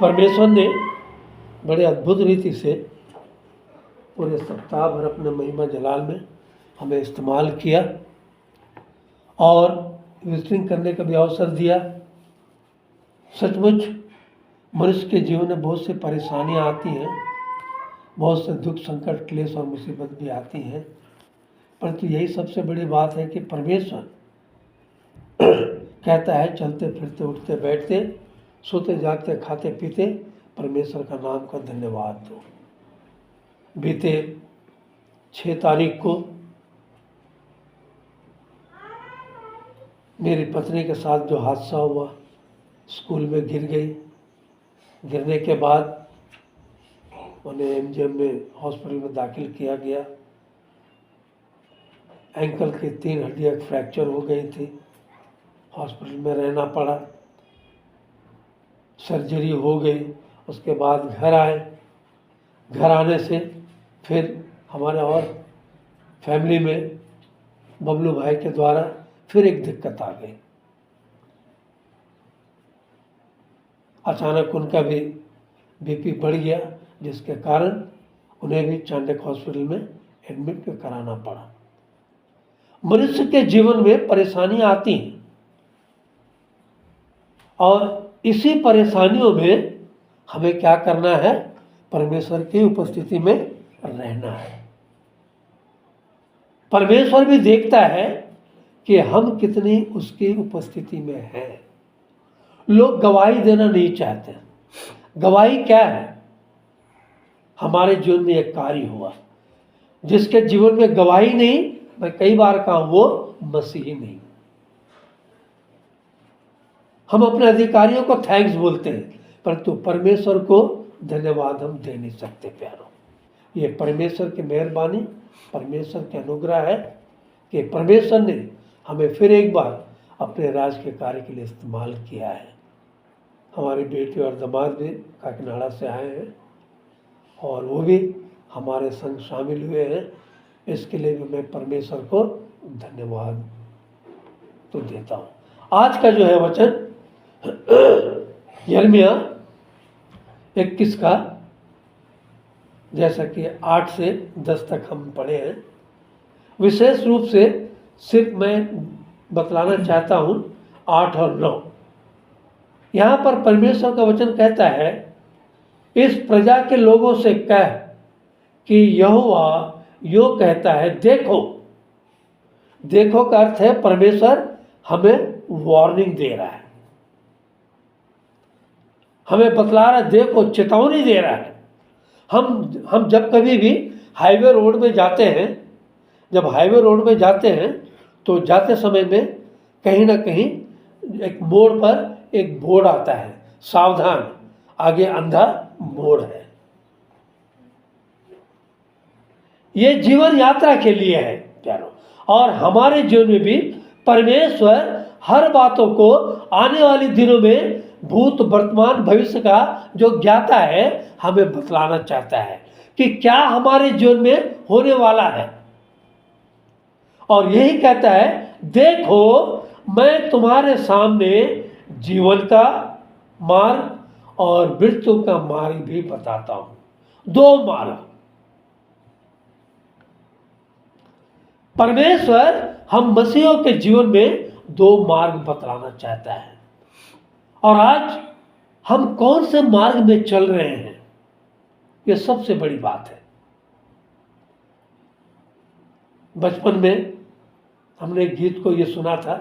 परमेश्वर ने बड़े अद्भुत रीति से पूरे सप्ताह भर अपने महिमा जलाल में हमें इस्तेमाल किया और विजिटिंग करने का भी अवसर दिया। सचमुच मनुष्य के जीवन में बहुत सी परेशानियां आती हैं, बहुत से दुख संकट क्लेश और मुसीबत भी आती हैं, परंतु यही सबसे बड़ी बात है कि परमेश्वर कहता है चलते फिरते उठते बैठते सोते जागते खाते पीते परमेश्वर का नाम का धन्यवाद दो। बीते 6 तारीख को मेरी पत्नी के साथ जो हादसा हुआ, स्कूल में गिर गई। गिरने के बाद उन्हें एमजीएम में हॉस्पिटल में दाखिल किया गया। एंकल की 3 हड्डियाँ फ्रैक्चर हो गई थी, हॉस्पिटल में रहना पड़ा। सर्जरी हो गई, उसके बाद घर आए। घर आने से फिर हमारे और फैमिली में बबलू भाई के द्वारा फिर एक दिक्कत आ गई। अचानक उनका भी बीपी बढ़ गया, जिसके कारण उन्हें भी चांडक हॉस्पिटल में एडमिट कराना पड़ा। मनुष्य के जीवन में परेशानियां आती हैं और इसी परेशानियों में हमें क्या करना है? परमेश्वर की उपस्थिति में रहना है। परमेश्वर भी देखता है कि हम कितनी उसकी उपस्थिति में हैं। लोग गवाही देना नहीं चाहते। गवाही क्या है? हमारे जीवन में एक कार्य हुआ। जिसके जीवन में गवाही नहीं, मैं कई बार कहूं वो मसीही नहीं। हम अपने अधिकारियों को थैंक्स बोलते हैं, परंतु परमेश्वर को धन्यवाद हम दे नहीं सकते प्यारों। ये परमेश्वर की मेहरबानी, परमेश्वर के अनुग्रह है कि परमेश्वर ने हमें फिर एक बार अपने राज के कार्य के लिए इस्तेमाल किया है। हमारी बेटी और दामाद भी काकीनाडा से आए हैं और वो भी हमारे संग शामिल हुए हैं। इसके लिए भी मैं परमेश्वर को धन्यवाद तो देता हूँ। आज का जो है वचन यिर्मयाह 21 का, जैसा कि 8 से 10 तक हम पढ़े हैं। विशेष रूप से सिर्फ मैं बतलाना चाहता हूँ 8 और 9। यहाँ पर परमेश्वर का वचन कहता है, इस प्रजा के लोगों से कह कि यहोवा यो कहता है, देखो। देखो का अर्थ है परमेश्वर हमें वार्निंग दे रहा है, हमें बतला रहा है, देखो, चेतावनी दे रहा है। हम जब कभी भी हाईवे रोड में जाते हैं, जब हाईवे रोड में जाते हैं तो जाते समय में कहीं ना कहीं एक मोड़ पर एक बोर्ड आता है, सावधान, आगे अंधा मोड़ है। ये जीवन यात्रा के लिए है प्यारों, और हमारे जीवन में भी परमेश्वर हर बातों को आने वाली दिनों में भूत वर्तमान भविष्य का जो ज्ञाता है हमें बतलाना चाहता है कि क्या हमारे जीवन में होने वाला है। और यही कहता है, देखो मैं तुम्हारे सामने जीवन का मार्ग और मृत्यु का मार्ग भी बताता हूं। 2 मार्ग। परमेश्वर हम मसीहों के जीवन में 2 मार्ग बतलाना चाहता है। और आज हम कौन से मार्ग में चल रहे हैं, यह सबसे बड़ी बात है। बचपन में हमने एक गीत को ये सुना था,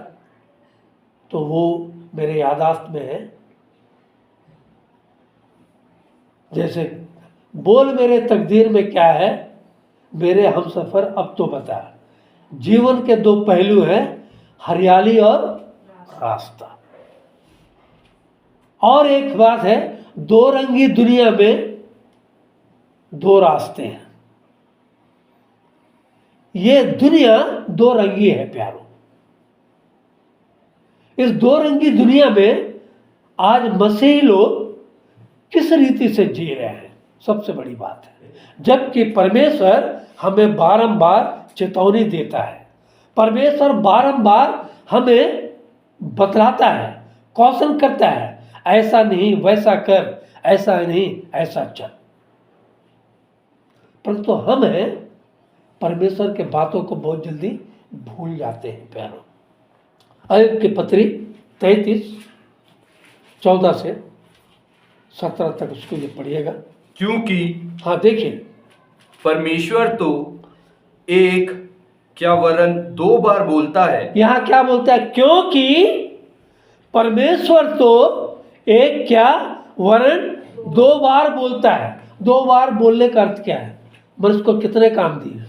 तो वो मेरे यादाश्त में है। जैसे, बोल मेरे तकदीर में क्या है, मेरे हमसफर अब तो बता। जीवन के 2 पहलू हैं, हरियाली और रास्ता। और एक बात है, 2 रंगी दुनिया में 2 रास्ते हैं। ये दुनिया 2 रंगी है प्यारों। इस 2 रंगी दुनिया में आज मसीही लोग किस रीति से जी रहे हैं, सबसे बड़ी बात है। जबकि परमेश्वर हमें बारंबार चेतावनी देता है, परमेश्वर बारंबार हमें बतलाता है, कौशन करता है, ऐसा नहीं वैसा कर, ऐसा नहीं ऐसा चल। परंतु हम हैं परमेश्वर के बातों को बहुत जल्दी भूल जाते हैं प्यारों। अय्यूब की पत्री 33:14 से 17 तक उसको ये पढ़िएगा। क्योंकि हाँ देखिए, परमेश्वर तो एक क्या वरन 2 बार बोलता है। यहाँ क्या बोलता है? क्योंकि परमेश्वर तो एक क्या वरन 2 बार बोलता है। 2 बार बोलने का अर्थ क्या है? मनुष्य को कितने काम दिए?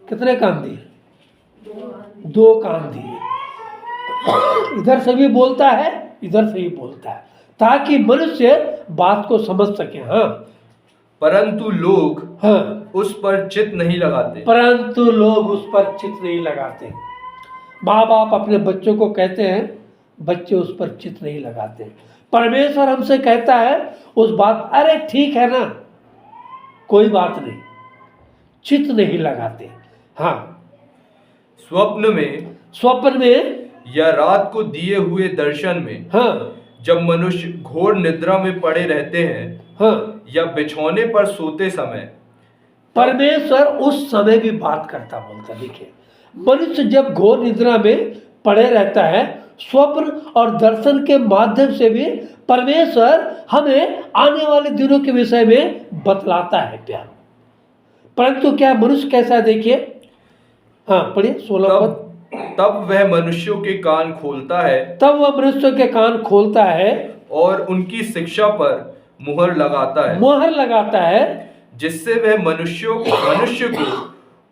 कितने काम दिए? 2 काम दिए। इधर से भी बोलता है, इधर से भी बोलता है, ताकि मनुष्य बात को समझ सके। हाँ, परंतु लोग हाँ, उस पर चित्त नहीं लगाते। परंतु लोग उस पर चित्त नहीं लगाते। माँ बाप अपने बच्चों को कहते हैं, बच्चे उस पर चित्त नहीं लगाते। परमेश्वर हमसे कहता है उस बात, अरे ठीक है ना, कोई बात नहीं, चित्त नहीं लगाते। हाँ, स्वप्न में या रात को दिए हुए दर्शन में, हाँ, जब मनुष्य घोर निद्रा में पड़े रहते हैं, हाँ, या बिछौने पर सोते समय, परमेश्वर उस समय भी बात करता बोलता। देखिए, मनुष्य जब घोर निद्रा में पड़े रहता है, स्वप्न और दर्शन के माध्यम से भी परमेश्वर हमें आने वाले दिनों के विषय में बतलाता है प्यार। परंतु क्या मनुष्य कैसा है? देखिए, हाँ पढ़िए 16 पद। तब वह मनुष्यों के कान खोलता है, तब वह मनुष्यों के कान खोलता है और उनकी शिक्षा पर मुहर लगाता है, मुहर लगाता है, जिससे वह मनुष्य को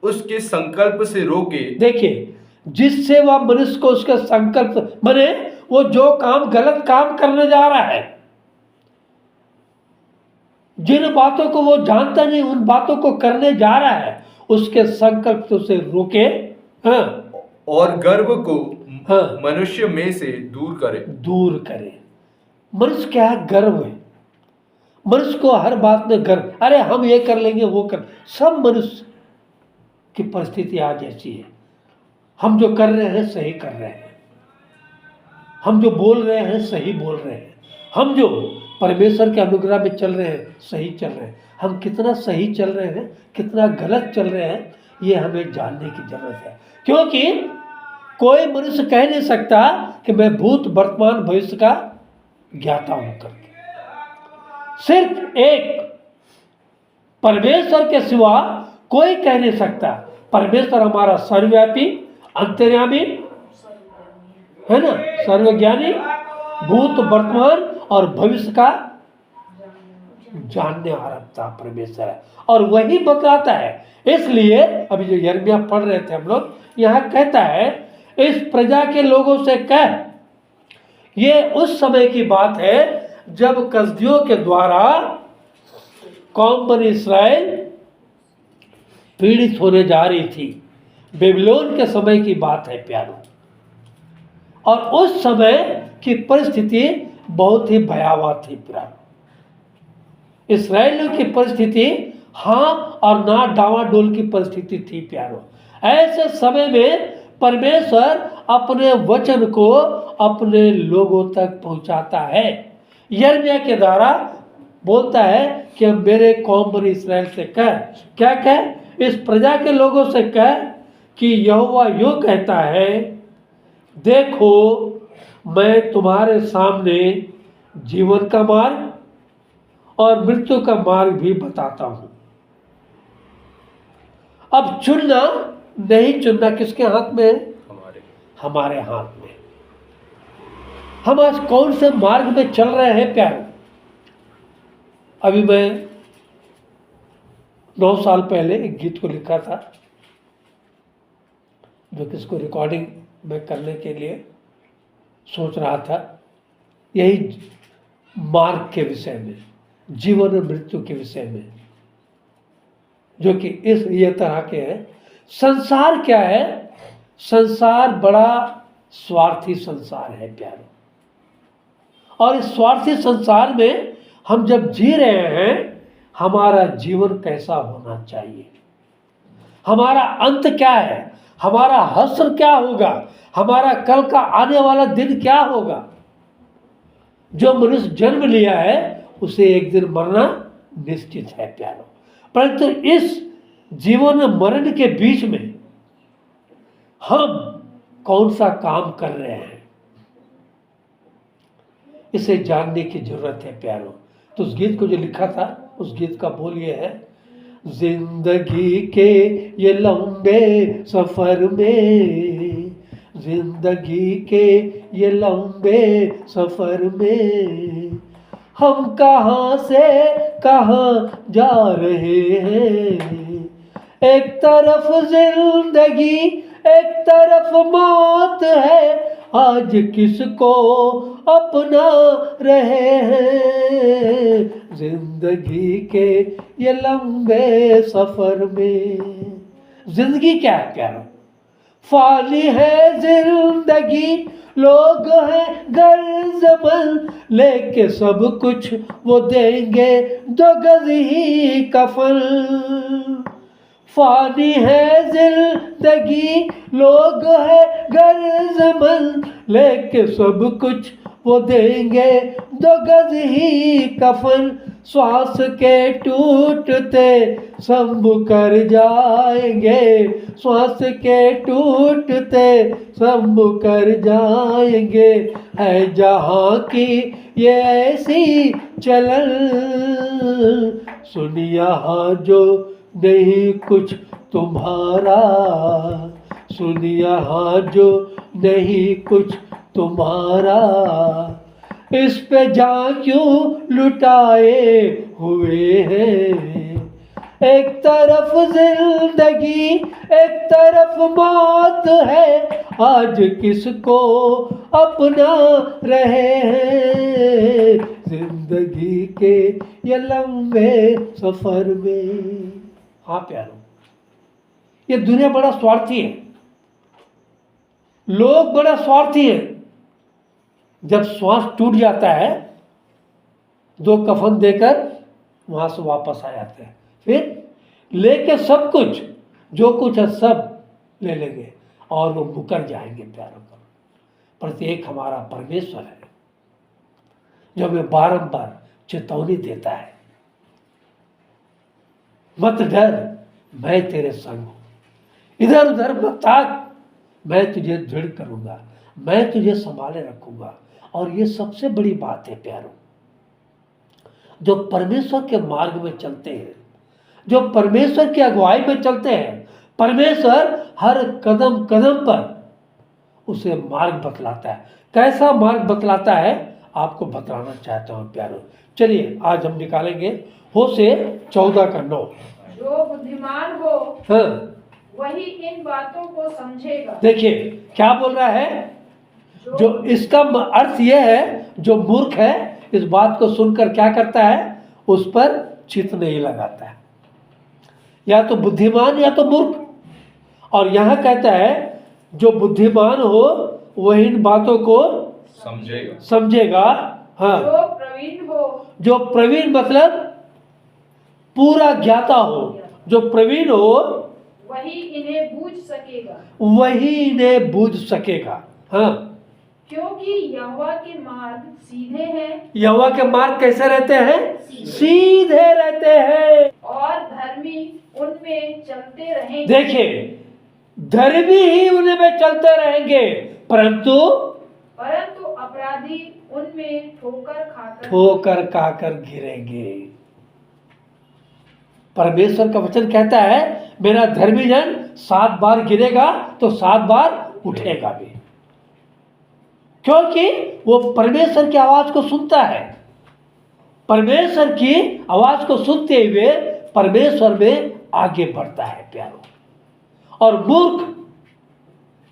उसके संकल्प से रोके। देखिए, जिससे वह मनुष्य को उसका संकल्प, माने वो जो काम गलत काम करने जा रहा है, जिन बातों को वो जानता नहीं, उन बातों को करने जा रहा है, उसके संकल्प से उसे रोके। हाँ, और गर्व को हाँ, मनुष्य में से दूर करे। मनुष्य क्या है? गर्व है। मनुष्य को हर बात में गर्व, अरे हम ये कर लेंगे, वो कर। सब मनुष्य की परिस्थिति आज ऐसी है। हम जो कर रहे हैं सही कर रहे हैं, हम जो बोल रहे हैं सही बोल रहे हैं, हम जो परमेश्वर के अनुग्रह में चल रहे हैं सही चल रहे हैं। हम कितना सही चल रहे हैं, कितना गलत चल रहे हैं, ये हमें जानने की जरूरत है। क्योंकि कोई मनुष्य कह नहीं सकता कि मैं भूत वर्तमान भविष्य का ज्ञाता हूं करके। सिर्फ एक परमेश्वर के सिवा कोई कह नहीं सकता। परमेश्वर हमारा सर्वव्यापी, अंतर्यामी है ना, सर्वज्ञानी, भूत वर्तमान और भविष्य का जानने वाला परमेश्वर है, और वही बतलाता है। इसलिए अभी जो यिर्मयाह पढ़ रहे थे हम लोग, यहाँ कहता है इस प्रजा के लोगों से कह। ये उस समय की बात है जब कसदियों के द्वारा कौम बनी इस्राएल पीड़ित होने जा रही थी। बेबीलोन के समय की बात है प्यारों, और उस समय की परिस्थिति बहुत ही भयावह थी प्यारों। इस्राएलियों की परिस्थिति हाँ और ना डावाडोल की परिस्थिति थी प्यारों। ऐसे समय में परमेश्वर अपने वचन को अपने लोगों तक पहुंचाता है। यिर्मयाह के द्वारा बोलता है कि मेरे कौम बनी इस्राएल से कह, क्या कह? इस प्रजा के लोगों से कह कि यहोवा यूं कहता है, देखो मैं तुम्हारे सामने जीवन का मार्ग और मृत्यु का मार्ग भी बताता हूं। अब चुनना नहीं चुनना किसके हाथ में है? हमारे हाथ में। हम आज कौन से मार्ग में चल रहे हैं प्यारे? अभी मैं 9 साल पहले एक गीत को लिखा था, जो किसको रिकॉर्डिंग में करने के लिए सोच रहा था। यही मार्ग के विषय में, जीवन और मृत्यु के विषय में, जो कि ये तरह के हैं। संसार क्या है? संसार बड़ा स्वार्थी संसार है प्यारे, और इस स्वार्थी संसार में हम जब जी रहे हैं, हमारा जीवन कैसा होना चाहिए, हमारा अंत क्या है, हमारा हश्र क्या होगा, हमारा कल का आने वाला दिन क्या होगा, जो मनुष्य जन्म लिया है उसे एक दिन मरना निश्चित है प्यारो। परंतु इस जीवन और मरण के बीच में हम कौन सा काम कर रहे हैं, इसे जानने की जरूरत है प्यारो। तो उस गीत को जो लिखा था, उस गीत का बोल ये है, जिंदगी के ये लंबे सफर में, जिंदगी के ये लंबे सफर में हम कहाँ से कहाँ जा रहे हैं। एक तरफ जिंदगी एक तरफ मौत है, आज किसको अपना रहे हैं। जिंदगी के ये लंबे सफर में, जिंदगी क्या है प्यारो? फानी है जिंदगी, लोग हैं गर्ज अमल, लेके सब कुछ वो देंगे दो गज ही कफन। फानी है जिंदगी, लोग हैं गर्ज अमल, लेके सब कुछ वो देंगे दो गज ही कफन। श्वास के टूटते सब कर जाएंगे, श्वास के टूटते सब कर जाएंगे। है जहाँ की ये ऐसी चलन, सुन यहाँ जो नहीं कुछ तुम्हारा, सुन यहाँ जो नहीं कुछ तुम्हारा, इस पे जान क्यों लुटाए हुए हैं। एक तरफ जिंदगी एक तरफ मौत है, आज किसको अपना रहे हैं। जिंदगी के ये लंबे सफर में। हाँ प्यारो, ये दुनिया बड़ा स्वार्थी है, लोग बड़ा स्वार्थी है। जब श्वास टूट जाता है, दो कफन देकर वहां से वापस आ जाते हैं, फिर लेके सब कुछ, जो कुछ है सब ले लेंगे और वो मुकर जाएंगे प्यारों पर। प्रत्येक हमारा परमेश्वर है जो हमें बारंबार चेतावनी देता है, मत डर, मैं तेरे संग हूं, इधर उधर मत ताक, मैं तुझे दृढ़ करूंगा, मैं तुझे संभाले रखूंगा। और ये सबसे बड़ी बात है प्यारों, जो परमेश्वर के मार्ग में चलते हैं, जो परमेश्वर की अगुवाई में चलते हैं, परमेश्वर हर कदम कदम पर उसे मार्ग बतलाता है। कैसा मार्ग बतलाता है आपको बतलाना चाहता हूं प्यारों। चलिए आज हम निकालेंगे होशे 14:9। जो बुद्धिमान हो हाँ, वही इन बातों को समझेगा। देखिए क्या बोल रहा है, जो इसका अर्थ यह है, जो मूर्ख है इस बात को सुनकर क्या करता है, उस पर चित्त नहीं लगाता है, या तो बुद्धिमान या तो मूर्ख। और यहां कहता है जो बुद्धिमान हो वही इन बातों को समझेगा। हाँ, जो प्रवीण हो, जो प्रवीण मतलब पूरा ज्ञाता हो, जो प्रवीण हो वही इन्हें बूझ सकेगा। वही इन्हें बूझ सकेगा। हाँ, क्योंकि यहोवा के मार्ग सीधे हैं। यहोवा के मार्ग कैसे रहते हैं? सीधे रहते हैं, और धर्मी उनमें चलते रहेंगे। देखिए धर्मी ही उनमें चलते रहेंगे, परंतु अपराधी उनमें ठोकर खाकर गिरेंगे। परमेश्वर का वचन कहता है मेरा धर्मी जन 7 बार गिरेगा तो 7 बार उठेगा भी, क्योंकि वो परमेश्वर की आवाज को सुनता है। परमेश्वर की आवाज को सुनते हुए परमेश्वर में आगे बढ़ता है प्यारों। और मूर्ख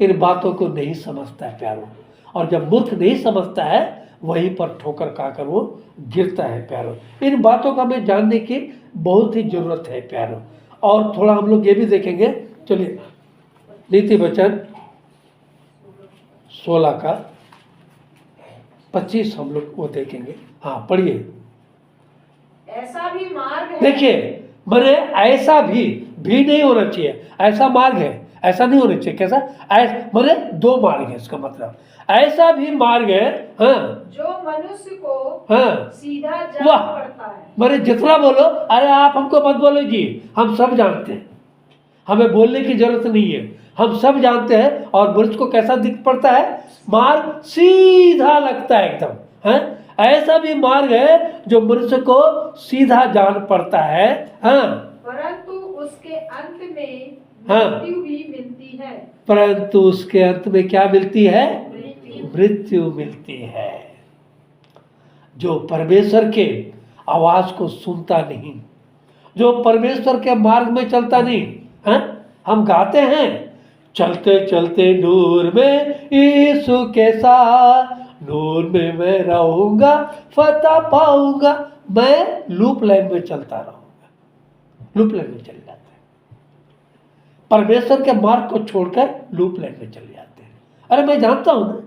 इन बातों को नहीं समझता है प्यारों, और जब मूर्ख नहीं समझता है वहीं पर ठोकर खाकर वो गिरता है प्यारों। इन बातों का हमें जानने की बहुत ही जरूरत है प्यारों। और थोड़ा हम लोग ये भी देखेंगे, चलिए नीति वचन 16:25 हम लोग वो देखेंगे। हाँ पढ़िए। ऐसा भी मार्ग है। देखिए मैंने ऐसा भी नहीं होना चाहिए, ऐसा मार्ग है, ऐसा नहीं होना चाहिए। कैसा? माने दो मार्ग है, इसका मतलब ऐसा भी मार्ग है, हाँ, जो मनुष्य को हाँ, सीधा जान वाह, पड़ता है। माने जितना बोलो, अरे आप हमको मत बोलो जी, हम सब जानते हैं, हमें बोलने की जरूरत नहीं है, हम सब जानते हैं। और मनुष्य को कैसा दिख पड़ता है? मार्ग सीधा लगता है एकदम, है। ऐसा भी मार्ग है जो मनुष्य को सीधा जान पड़ता है, हाँ, परंतु उसके अंत में हाँ। मृत्यु भी मिलती है। परंतु उसके अंत में क्या मिलती है? मृत्यु। मृत्यु मिलती है। जो परमेश्वर के आवाज को सुनता नहीं, जो परमेश्वर के मार्ग में चलता नहीं, है। हम गाते हैं, चलते चलते नूर में यीशु के साथ, नूर में मैं रहूंगा, फतह पाऊंगा। मैं लूप लाइन में चलता रहूंगा, लूप लाइन में चले जाते हैं, परमेश्वर के मार्ग को छोड़कर लूप लाइन में चले जाते हैं। अरे मैं जानता हूं ना,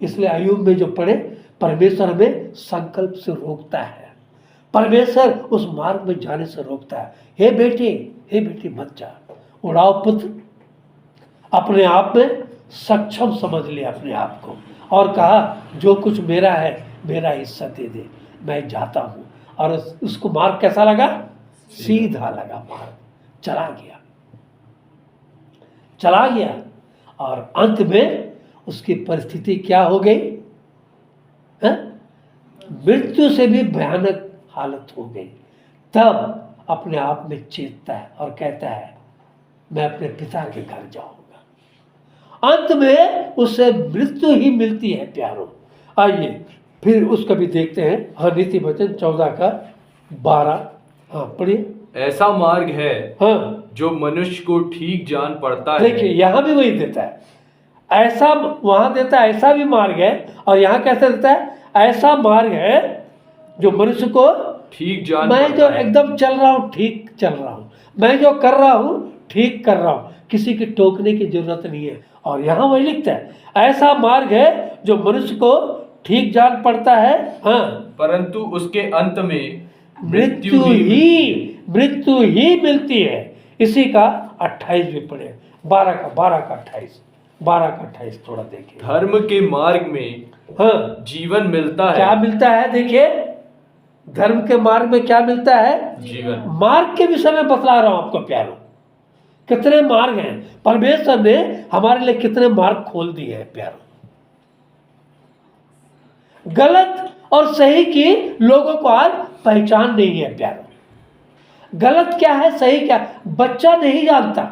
इसलिए अय्यूब में जो पढ़े, परमेश्वर हमें संकल्प से रोकता है, परमेश्वर उस मार्ग में जाने से रोकता है। हे बेटी, हे बेटी मत जा, उड़ाओ पुत्र। अपने आप में सक्षम समझ लिया अपने आप को, और कहा जो कुछ मेरा है, मेरा हिस्सा दे दे, मैं जाता हूं। और उसको मार्ग कैसा लगा? सीधा लगा मार्ग, चला गया, चला गया। और अंत में उसकी परिस्थिति क्या हो गई? मृत्यु से भी भयानक हालत हो गई। तब अपने आप में चेतता है और कहता है, मैं अपने पिता के घर जाऊंगा। अंत में उसे मृत्यु ही मिलती है प्यारों। आइए फिर उसका भी देखते हैं। हाँ, नीति वचन 14:12, हाँ पढ़िए। ऐसा मार्ग है, हाँ, जो मनुष्य को ठीक जान पड़ता है। देखिए यहां भी वही देता है, ऐसा वहां देता है, ऐसा भी मार्ग है। और यहां कैसे देता है? ऐसा मार्ग है जो मनुष्य को ठीक जान मैं पड़ता जो है। एकदम चल रहा हूं, ठीक चल रहा हूं, मैं जो कर रहा हूं ठीक कर रहा हूं, किसी की टोकने की जरूरत नहीं है। और यहां वही लिखता है, ऐसा मार्ग है जो मनुष्य को ठीक जान पड़ता है, हाँ, परंतु उसके अंत में मृत्यु ही मिलती है। इसी का 28 भी पढ़े, 12 का 28 थोड़ा देखिए। धर्म के मार्ग में हाँ, जीवन मिलता है। क्या मिलता है? देखिए, धर्म के मार्ग में क्या मिलता है? जीवन। मार्ग के विषय में बतला रहा हूं आपको प्यारों। कितने मार्ग हैं, परमेश्वर ने हमारे लिए कितने मार्ग खोल दिए हैं प्यारों। गलत और सही की लोगों को आज पहचान नहीं है प्यारों। गलत क्या है, सही क्या, बच्चा नहीं जानता।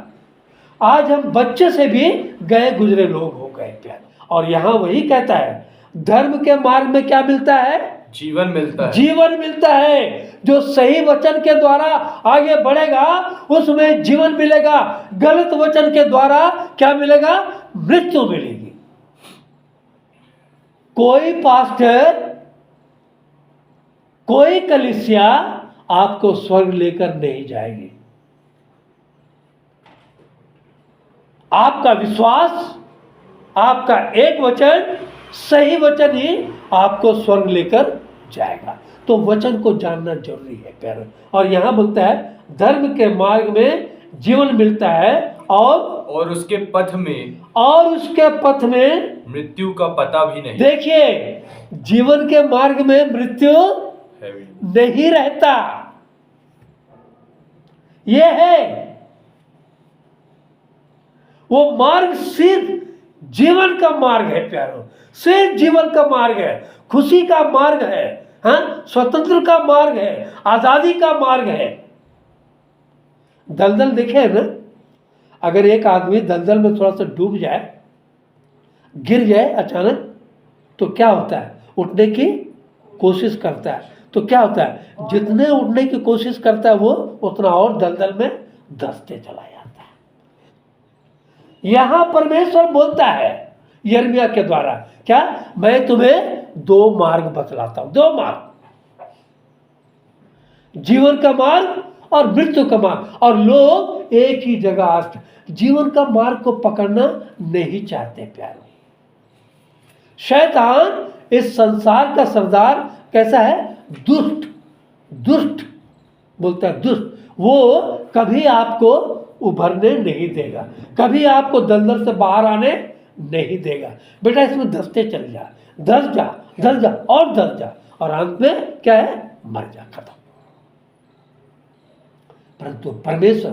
आज हम बच्चे से भी गए गुजरे लोग हो गए प्यार। और यहां वही कहता है, धर्म के मार्ग में क्या मिलता है? जीवन मिलता है। जीवन मिलता है। जो सही वचन के द्वारा आगे बढ़ेगा उसमें जीवन मिलेगा। गलत वचन के द्वारा क्या मिलेगा? मृत्यु मिलेगी। कोई पास्टर, कोई कलीसिया आपको स्वर्ग लेकर नहीं जाएगी। आपका विश्वास, आपका एक वचन, सही वचन ही आपको स्वर्ग लेकर जाएगा। तो वचन को जानना जरूरी है प्यारे। और यहां बोलता है धर्म के मार्ग में जीवन मिलता है और उसके पथ में मृत्यु का पता भी नहीं। देखिए, जीवन के मार्ग में मृत्यु नहीं रहता। यह है वो मार्ग, सिर्फ जीवन का मार्ग है प्यारों, सिर्फ जीवन का मार्ग है, खुशी का मार्ग है, हाँ, स्वतंत्र का मार्ग है, आजादी का मार्ग है। दलदल देखे ना, अगर एक आदमी दलदल में थोड़ा सा डूब जाए, गिर जाए अचानक, तो क्या होता है? उठने की कोशिश करता है। तो क्या होता है? जितने उठने की कोशिश करता है वो उतना और दलदल में धंसते चला जाता है। यहां परमेश्वर बोलता है यिर्मयाह के द्वारा, क्या? मैं तुम्हें दो मार्ग बतलाता हूं, दो मार्ग, जीवन का मार्ग और मृत्यु का मार्ग। और लोग एक ही जगह आज जीवन का मार्ग को पकड़ना नहीं चाहते प्यारे। शैतान इस संसार का सरदार कैसा है? दुष्ट, दुष्ट बोलता है, दुष्ट। वो कभी आपको उभरने नहीं देगा, कभी आपको दलदल से बाहर आने नहीं देगा। बेटा इसमें धंसते चल जा, धंस जा और धंस जा, और अंत में क्या है, मर जा, खत्म। परंतु परमेश्वर,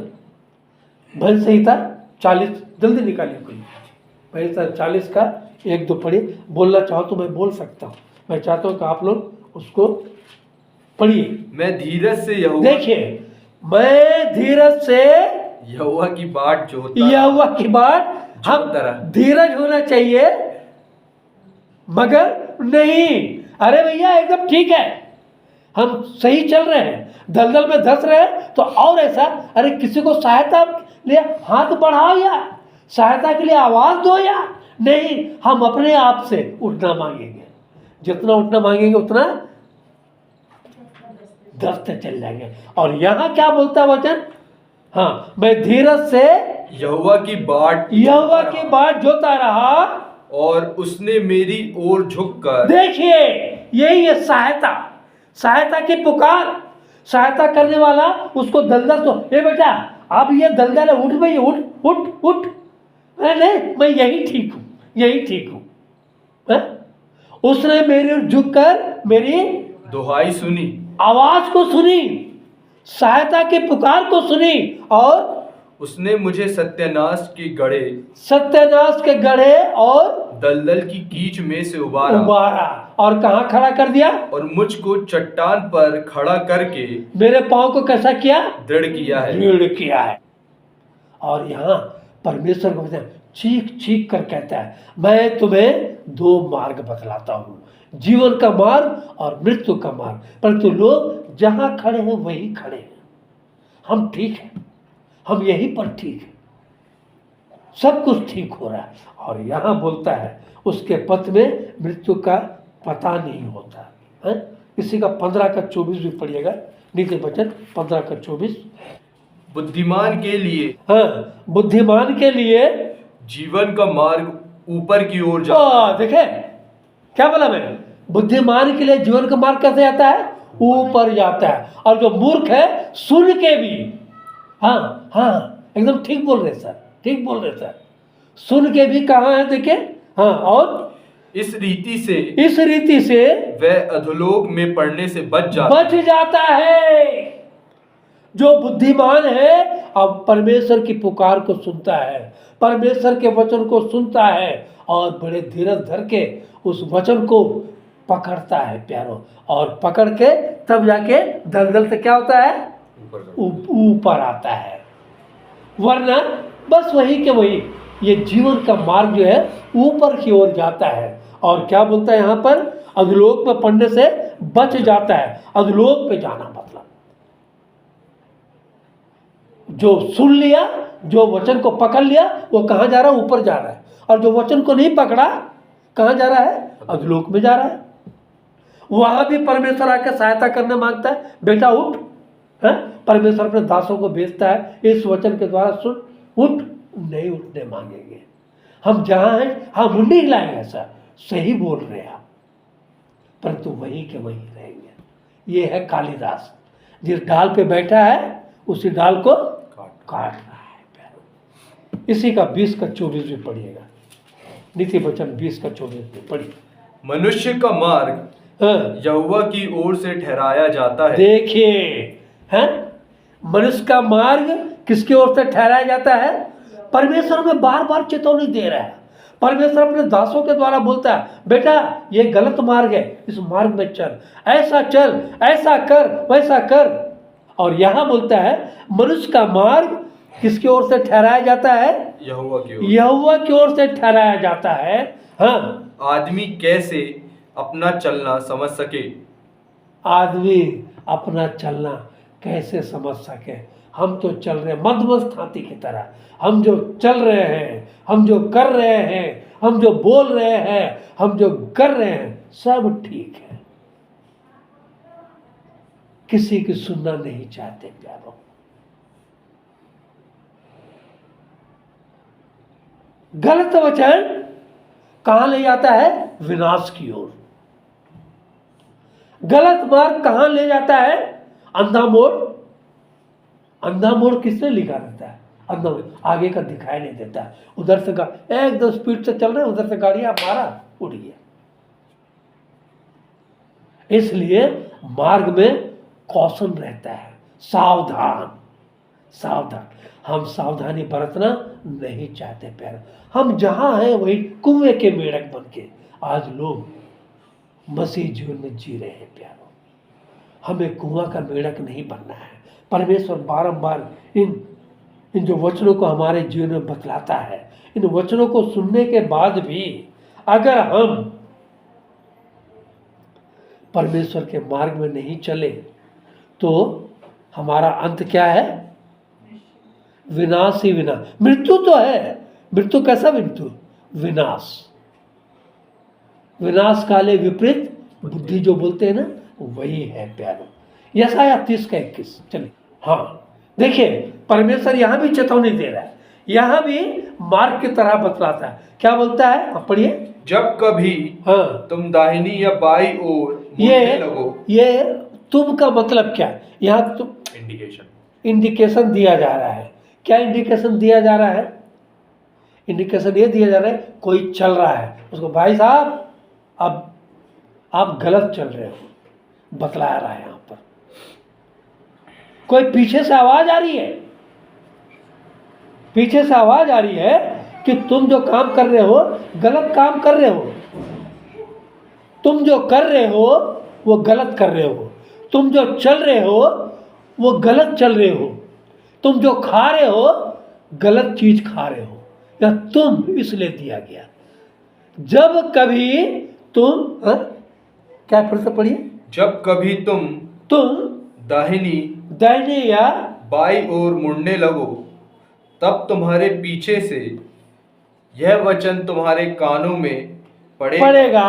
भजन संहिता 40, जल्दी निकालिए कोई, भजन संहिता 40 का 1-2 पढ़िए। बोलना चाहो तो मैं बोल सकता हूँ, मैं चाहता हूँ कि आप लोग उसको पढ़िए। मैं धीरज से यहोवा देखिए, मैं धीरज से यहोवा की बाट जोता यहोवा की बात, हम जोता रहा। धीरज होना चाहिए, मगर नहीं, अरे भैया एकदम ठीक है, हम सही चल रहे हैं, दलदल में धंस रहे हैं तो और ऐसा, अरे किसी को सहायता के लिए हाथ बढ़ाओ या सहायता के लिए आवाज दो, या नहीं, हम अपने आप से उठना मांगेंगे, जितना उठना मांगेंगे उतना धंसते चल जाएंगे। और यहाँ क्या बोलता है वचन, हाँ, मैं धीरज से यहोवा की बाट यहोवा की बात जोता रहा, और उसने मेरी ओर झुककर, देखिए यही है सहायता, सहायता की पुकार, सहायता करने वाला उसको दलदल तो, ये बेटा अब ये दलदल है, उठ भाई, उठ उठ उठ, नहीं मैं यही ठीक हूँ, यही ठीक हूँ। उसने मेरी ओर झुककर मेरी दुहाई सुनी, आवाज को सुनी, सहायता की पुकार को सुनी, और उसने मुझे सत्यानाश के गड्ढे, सत्यानाश के गड्ढे और दलदल की कीच में से उबारा, और कहाँ खड़ा कर दिया, और मुझको चट्टान पर खड़ा करके मेरे पांव को कैसा किया, दृढ़ किया है। दृढ़ किया है। और यहाँ परमेश्वर को चीख चीख कर कहता है, मैं तुम्हें 2 मार्ग बतलाता हूँ, जीवन का मार्ग और मृत्यु का मार्ग, परंतु लोग जहाँ खड़े हैं वहीं खड़े हैं। हम ठीक हैं, हम यहीं पर ठीक हैं, सब कुछ ठीक हो रहा है। और यहाँ बोलता है उसके पथ में मृत्यु का पता नहीं होता है। इसी का 15 का 24 भी पढ़िएगा, नीति वचन 15 का 24। बुद्धिमान के लिए, हाँ, बुद्धिमान के लिए जीवन का मार्ग ऊपर की ओर जा, देखे क्या बोला मैंने, बुद्धिमान के लिए जीवन का मार्ग कैसे जाता है, ऊपर जाता है, और जो मूर्ख है सुन के भी, हाँ हाँ एकदम ठीक बोल रहे सर, ठीक बोल रहे सर, सुन के भी कहाँ है देखे, हाँ, और इस रीति से वह अधोलोक में पड़ने से बच जाता है। जो बुद्धिमान है अब परमेश्वर की पुकार को सुनता है, परमेश्वर के वचन को सुनता है, और बड़े धीरज धर के उस वचन को पकड़ता है प्यारो, और पकड़ के तब जाके दलदल से क्या होता है, ऊपर आता है। वरना बस वही के वही, ये जीवन का मार्ग जो है ऊपर की ओर जाता है। और क्या बोलता है यहाँ पर, अधोलोक में पड़ने से बच जाता है। अधोलोक पे जाना मतलब जो सुन लिया, जो वचन को पकड़ लिया, वो कहाँ जा रहा है, ऊपर जा रहा है, और जो वचन को नहीं पकड़ा कहाँ जा रहा है, अधोलोक में जा रहा है। वहां भी परमेश्वर आकर सहायता करने मांगता है, बेटा उठ, है, परमेश्वर अपने दासों को भेजता है इस वचन के द्वारा, सुन उठ, नहीं उठने मांगेंगे। हम जहां हैं हम नहीं हिलाएंगे, ऐसा सही बोल रहे हैं आप, परंतु वहीं के वहीं रहेंगे। ये है कालिदास, जिस डाल पे बैठा है उसी डाल को काट रहा है प्यारो। इसी का 20 का 24 भी पढ़िएगा, नीति वचन 20 का 24 भी पढ़िए। मनुष्य का मार्ग यहोवा की ओर से ठहराया जाता है। देखिए, हैं, मनुष्य का मार्ग किसकी ओर से ठहराया जाता है, परमेश्वर में बार बार चेतावनी दे रहा है। परमेश्वर अपने दासों के द्वारा बोलता है, बेटा ये गलत मार्ग है, इस मार्ग में चल, ऐसा चल, ऐसा कर, वैसा कर। और यहाँ बोलता है मनुष्य का मार्ग किसकी ओर से ठहराया जाता है, यहोवा की ओर, यहोवा की ओर से ठहराया जाता है। हाँ, आदमी कैसे अपना चलना समझ सके, आदमी अपना चलना कैसे समझ सके। हम तो चल रहे मदमस्त हाथी की तरह, हम जो चल रहे हैं, हम जो कर रहे हैं, हम जो बोल रहे हैं, हम जो कर रहे हैं, सब ठीक है, किसी की सुनना नहीं चाहते प्यारों। गलत वचन कहां ले जाता है, विनाश की ओर। गलत मार्ग कहां ले जाता है, अंधा मोड़। अंधा मोड़ किसने लिखा रहता है, अंदर में आगे का दिखाई नहीं देता है। उधर से एकदम स्पीड से चल रहे हैं, उधर से गाड़ियां मारा उड़ गया। इसलिए मार्ग में कौशन रहता है, सावधान सावधान। हम सावधानी बरतना नहीं चाहते प्यारे। हम जहां हैं वही कुएं के मेढक बन के आज लोग मसीह जीवन में जी रहे हैं प्यारो। हमें कुआं का मेढक नहीं बनना है। परमेश्वर बारंबार इन जो वचनों को हमारे जीवन में बतलाता है, इन वचनों को सुनने के बाद भी अगर हम परमेश्वर के मार्ग में नहीं चले तो हमारा अंत क्या है? विनाश ही विनाश। मृत्यु तो है, मृत्यु कैसा मृत्यु? विनाश। विनाश काले विपरीत बुद्धि जो बोलते हैं ना, वही है प्यारो। यशायाह 30:21। चलिए, हाँ देखिए, परमेश्वर यहां भी चेतावनी दे रहा है, यहां भी मार्ग की तरह बतलाता है। क्या बोलता है, आप पढ़िए। जब कभी हाँ, तुम दाहिनी या बाई ओर मुड़ने लगो। ये तुम का मतलब क्या है? यहाँ तुम इंडिकेशन दिया जा रहा है। क्या इंडिकेशन दिया जा रहा है? इंडिकेशन ये दिया जा रहा है, कोई चल रहा है, उसको भाई साहब अब आप गलत चल रहे हो, बतला रहा है। यहाँ पर कोई पीछे से आवाज आ रही है, पीछे से आवाज आ रही है कि तुम जो काम कर रहे हो गलत काम कर रहे हो, तुम जो कर रहे हो वो गलत कर रहे हो, तुम जो चल रहे हो वो गलत चल रहे हो, तुम जो खा रहे हो गलत चीज खा रहे हो, या तुम इसलिए दिया गया। जब कभी तुम क्या फिर से पढ़िए। जब कभी तुम दाहिनी या बाई ओर मुड़ने लगो, तब तुम्हारे पीछे से यह वचन तुम्हारे कानों में पड़ेगा।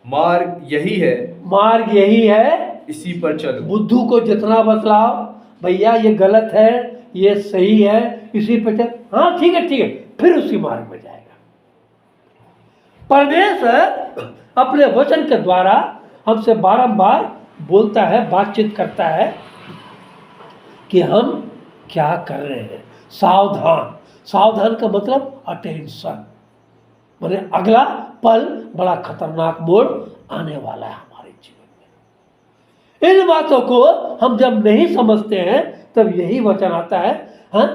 मार्ग यही है, मार्ग यही है, इसी पर चलो। बुद्धू को जितना बतलाओ भैया ये गलत है ये सही है, इसी पर चल, हाँ ठीक है ठीक है, फिर उसी मार्ग में जाएगा। परमेश्वर अपने वचन के द्वारा हमसे बारंबार बोलता है, बातचीत करता है कि हम क्या कर रहे हैं। सावधान, सावधान का मतलब अटेंशन, माने अगला पल बड़ा खतरनाक मोड़ आने वाला है हमारे जीवन में। इन बातों को हम जब नहीं समझते हैं तब यही वचन आता है, हाँ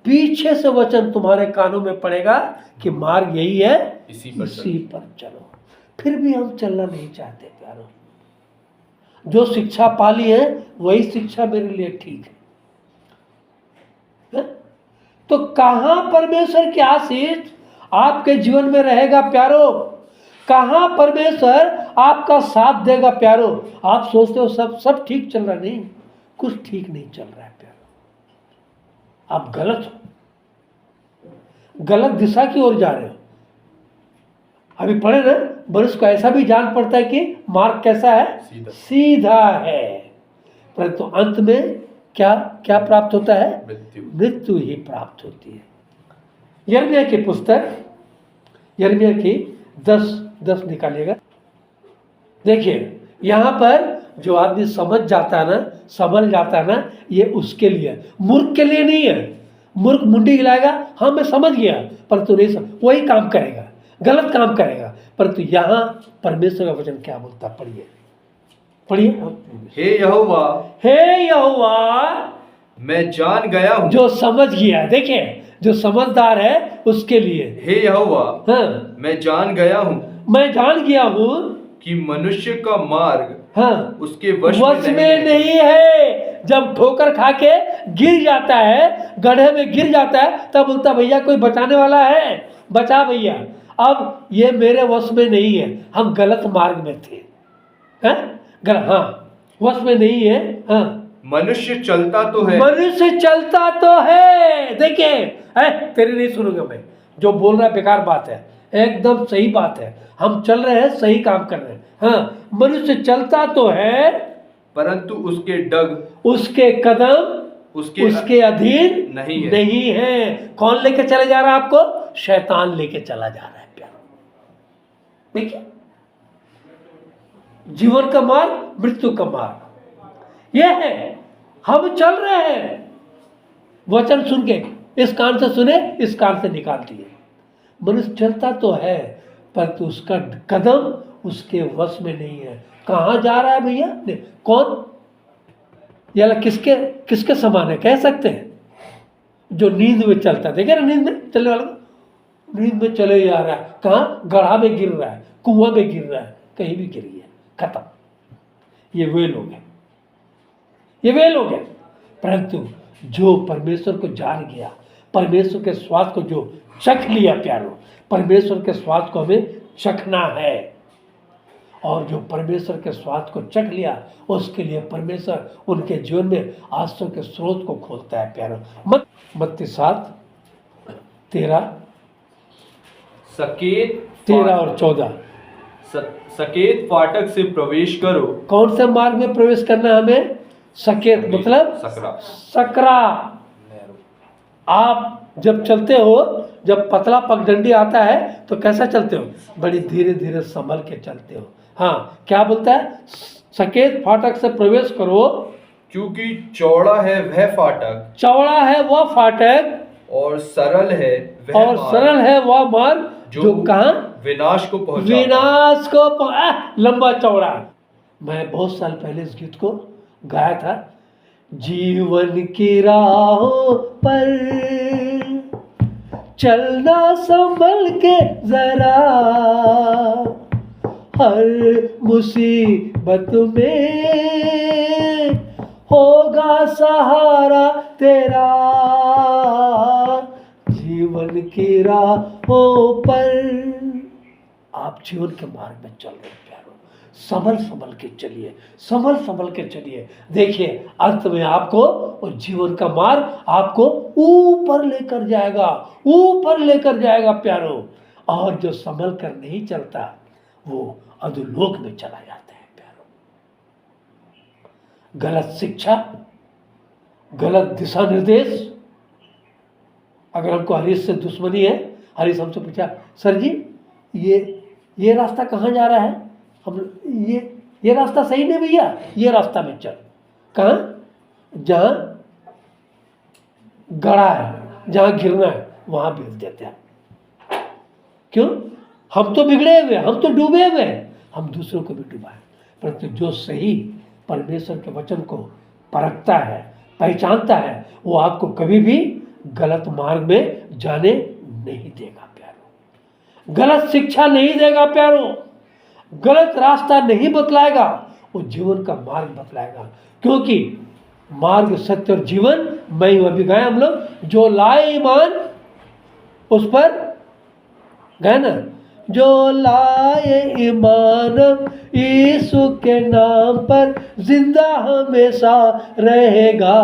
पीछे से वचन तुम्हारे कानों में पड़ेगा कि मार्ग यही है, इसी पर चलो। फिर भी हम चलना नहीं चाहते प्यारो। जो शिक्षा पाली है वही शिक्षा मेरे लिए ठीक है। तो कहां परमेश्वर की आशीष आपके जीवन में रहेगा प्यारो? कहां परमेश्वर आपका साथ देगा प्यारो? आप सोचते हो सब ठीक चल रहा, नहीं, कुछ ठीक नहीं चल रहा है प्यारो। आप गलत हो, गलत दिशा की ओर जा रहे हो। अभी पढ़े ना, मनुष्य को ऐसा भी जान पड़ता है कि मार्ग कैसा है, सीधा है, परंतु अंत में क्या क्या प्राप्त होता है? मृत्यु ही प्राप्त होती है। यिर्मयाह की पुस्तक, यिर्मयाह की 10:10 निकालिएगा। देखिए यहाँ पर जो आदमी समझ जाता है ना, समझ जाता है ना, ये उसके लिए है, मूर्ख के लिए नहीं है। मूर्ख मुंडी हिलाएगा, हाँ मैं समझ गया, परंतु नहीं समझ, वही काम करेगा, गलत काम करेगा। परंतु यहाँ परमेश्वर का वचन क्या बोलता, पढ़िए पढ़िए। हे यहोवा, हे यहोवा, मैं जान गया हूँ। जो समझ गया, देखिए जो समझदार है उसके लिए। हे यहोवा, हाँ, मैं जान गया हूँ, मैं जान गया हूँ कि मनुष्य का मार्ग हाँ उसके वश में नहीं है। जब ठोकर खा के गिर जाता है, गड्ढे में गिर जाता है, तब बोलता भैया कोई बचाने वाला है, बचा भैया। अब ये मेरे वश में नहीं है, हम गलत मार्ग में थे, हाँ वश में नहीं है। हाँ, मनुष्य चलता तो है, मनुष्य चलता तो है। देखिए तेरी नहीं सुनूंगा मैं, जो बोल रहा है बेकार बात है, एकदम सही बात है। हम चल रहे हैं, सही काम कर रहे हैं। हाँ, मनुष्य चलता तो है, परंतु उसके डग, उसके कदम उसके अधीन नहीं है। कौन लेके चले जा रहा है आपको? शैतान लेके चला जा रहा है प्यारो। देखिए, जीवन का मार्ग, मृत्यु का मार्ग यह है। हम चल रहे हैं वचन सुन के, इस कान से सुने, इस कान से निकाल दिए। मनुष्य चलता तो है परंतु उसका कदम उसके वश में नहीं है। कहाँ जा रहा है भैया? कौन या किसके किसके समान है कह सकते हैं? जो नींद में चलता, देखे ना नींद में चलने वाला, नींद में चले जा रहा है, कहाँ? गड्ढा में गिर रहा है, कुआं में गिर रहा है, कहीं भी गिर गया, खत्म। ये वे लोग हैं, ये वे लोग हैं। परंतु जो परमेश्वर को जान गया, परमेश्वर के स्वाद को जो चख लिया प्यारो, परमेश्वर के स्वाद को हमें चखना है। और जो परमेश्वर के स्वाद को चख लिया उसके लिए परमेश्वर उनके जीवन में आंसू के स्रोत को खोलता है प्यारो। मत्ती 7:13 और 14। सकेत फाटक से प्रवेश करो। कौन से मार्ग में प्रवेश करना है हमें? सकेत मतलब सकरा। आप जब चलते हो, जब पतला पगडंडी आता है तो कैसा चलते हो? बड़ी धीरे धीरे संभल के चलते हो। हाँ, क्या बोलता है? सकेत फाटक से प्रवेश करो क्योंकि चौड़ा है वह फाटक, चौड़ा है वह फाटक, और सरल है वह मार्ग जो कहाँ? विनाश को लंबा चौड़ा। मैं बहुत साल पहले इस गीत को गाया था। जीवन की राहों पर चलना संभल के जरा, हर मुसीबत में होगा सहारा तेरा। जीवन की राहों पर आप जीवन के मार्ग में चल रहे हैं प्यारो, संभल संभल के चलिए, संभल संभल के चलिए। देखिए अंत में आपको और जीवन का मार्ग आपको ऊपर लेकर जाएगा, ऊपर लेकर जाएगा प्यारो। और जो संभल कर नहीं चलता वो अधोलोक में चला जाता है प्यारो। गलत शिक्षा, गलत दिशा निर्देश। अगर हमको हरीश से दुश्मनी है, हरीश हमसे पूछा, सर जी ये रास्ता कहाँ जा रहा है? हम ये रास्ता सही नहीं भैया, ये रास्ता में चल। कहाँ? जहाँ गड़ा है, जहाँ गिरना है वहाँ गिर देते हैं। क्यों? हम तो बिगड़े हुए, हम तो डूबे हुए, हम दूसरों को भी डुबाए। परंतु जो सही परमेश्वर के वचन को परखता है, पहचानता है, वो आपको कभी भी गलत मार्ग में जाने नहीं देगा प्यारो, गलत शिक्षा नहीं देगा प्यारो, गलत रास्ता नहीं बतलाएगा, वो जीवन का मार्ग बतलाएगा। क्योंकि मार्ग, सत्य और जीवन मैं ही अभी गए हम लोग, जो लाए ईमान उस पर गए ना, जो लाए ईमान यीशु के नाम पर जिंदा हमेशा रहेगा।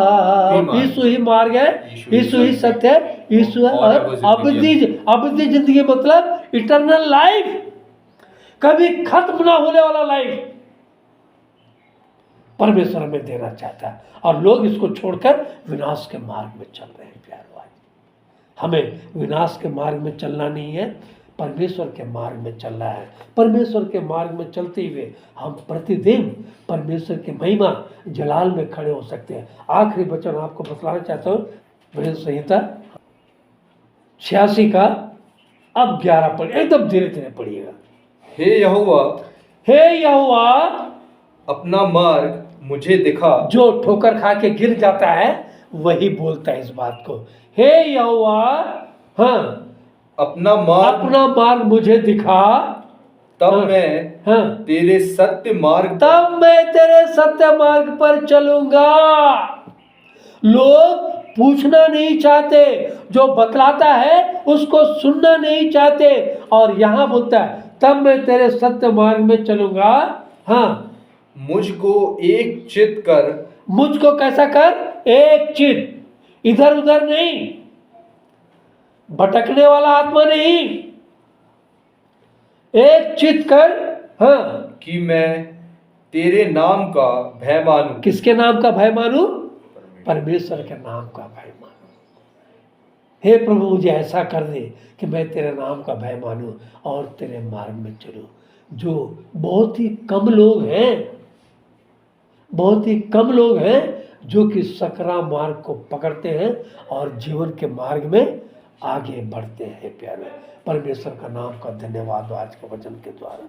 यीशु ही मार्ग है, यीशु ही सत्य है, यीशु है और अबदी जिंदगी मतलब इटर्नल लाइफ, कभी खत्म ना होने वाला लाइफ परमेश्वर हमें देना चाहता है। और लोग इसको छोड़कर विनाश के मार्ग में चल रहे हैं प्यारो। आज हमें विनाश के मार्ग में चलना नहीं है, परमेश्वर के मार्ग में चलना है। परमेश्वर के मार्ग में चलते हुए हम प्रतिदिन परमेश्वर की महिमा जलाल में खड़े हो सकते हैं। आखिरी वचन आपको बतलाना चाहता हूँ, भजन संहिता 86 का अब 11 पढ़िए, एकदम धीरे धीरे पढ़िएगा। हे यहोवा अपना मार्ग मुझे दिखा। जो ठोकर खा के गिर जाता है वही बोलता है इस बात को। हे यहोवा, हाँ, अपना मार्ग मुझे दिखा, तब मैं तेरे सत्य मार्ग पर चलूंगा। लोग पूछना नहीं चाहते, जो बतलाता है उसको सुनना नहीं चाहते, और यहाँ बोलता है तब मैं तेरे सत्य मार्ग में चलूंगा। हाँ, मुझको एक चित कर। मुझको कैसा कर? एक चित, इधर उधर नहीं, भटकने वाला आत्मा नहीं, एक चित कर। हाँ, कि मैं तेरे नाम का भय मानूं। किसके नाम का भय मानूं? परमेश्वर के नाम का भय मानूं। हे प्रभु, मुझे ऐसा कर दे कि मैं तेरे नाम का भय मानूं और तेरे मार्ग में चलूं। जो बहुत ही कम लोग हैं जो कि सकरा मार्ग को पकड़ते हैं और जीवन के मार्ग में आगे बढ़ते हैं। प्यारे, परमेश्वर का नाम का धन्यवाद हो आज के वचन के द्वारा।